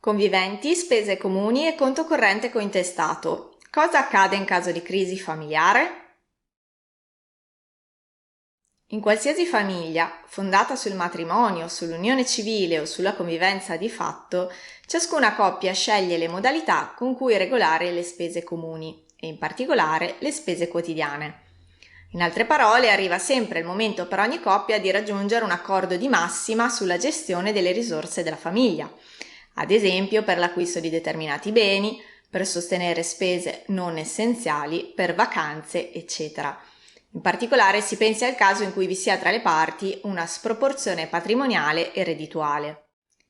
Conviventi, spese comuni e conto corrente cointestato. Cosa accade in caso di crisi familiare? In qualsiasi famiglia, fondata sul matrimonio, sull'unione civile o sulla convivenza di fatto, ciascuna coppia sceglie le modalità con cui regolare le spese comuni e in particolare le spese quotidiane. In altre parole, arriva sempre il momento per ogni coppia di raggiungere un accordo di massima sulla gestione delle risorse della famiglia, ad esempio per l'acquisto di determinati beni, per sostenere spese non essenziali, per vacanze, eccetera. In particolare si pensi al caso in cui vi sia tra le parti una sproporzione patrimoniale e reddituale.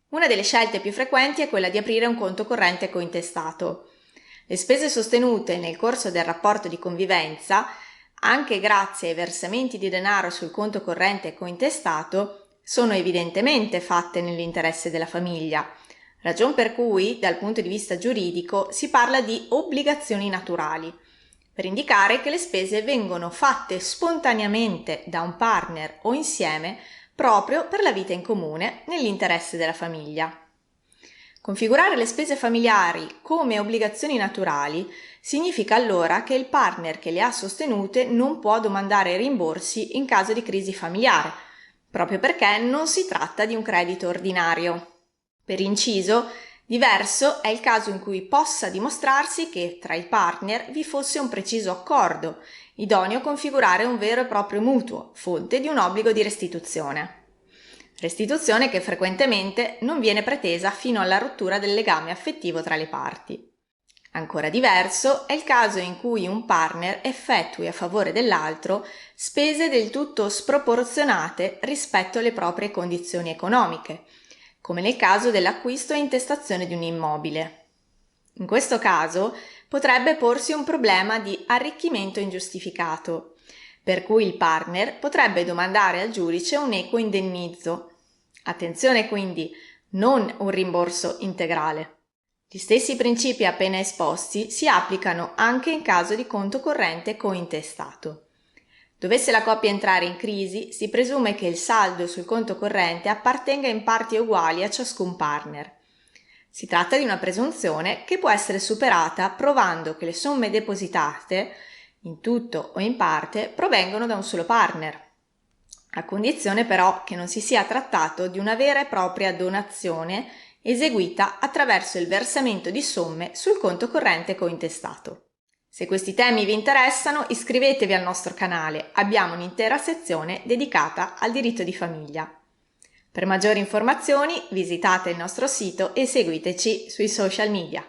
Una delle scelte più frequenti è quella di aprire un conto corrente cointestato. Le spese sostenute nel corso del rapporto di convivenza, anche grazie ai versamenti di denaro sul conto corrente cointestato, sono evidentemente fatte nell'interesse della famiglia, ragion per cui, dal punto di vista giuridico, si parla di obbligazioni naturali, per indicare che le spese vengono fatte spontaneamente da un partner o insieme proprio per la vita in comune nell'interesse della famiglia. Configurare le spese familiari come obbligazioni naturali significa allora che il partner che le ha sostenute non può domandare rimborsi in caso di crisi familiare, proprio perché non si tratta di un credito ordinario. Per inciso, diverso è il caso in cui possa dimostrarsi che tra i partner vi fosse un preciso accordo, idoneo a configurare un vero e proprio mutuo, fonte di un obbligo di restituzione. Restituzione che frequentemente non viene pretesa fino alla rottura del legame affettivo tra le parti. Ancora diverso è il caso in cui un partner effettui a favore dell'altro spese del tutto sproporzionate rispetto alle proprie condizioni economiche, come nel caso dell'acquisto e intestazione di un immobile. In questo caso potrebbe porsi un problema di arricchimento ingiustificato, per cui il partner potrebbe domandare al giudice un equo indennizzo. Attenzione quindi, non un rimborso integrale. Gli stessi principi appena esposti si applicano anche in caso di conto corrente cointestato. Dovesse la coppia entrare in crisi, si presume che il saldo sul conto corrente appartenga in parti uguali a ciascun partner. Si tratta di una presunzione che può essere superata provando che le somme depositate, in tutto o in parte, provengono da un solo partner, a condizione però che non si sia trattato di una vera e propria donazione eseguita attraverso il versamento di somme sul conto corrente cointestato. Se questi temi vi interessano, iscrivetevi al nostro canale, abbiamo un'intera sezione dedicata al diritto di famiglia. Per maggiori informazioni visitate il nostro sito e seguiteci sui social media.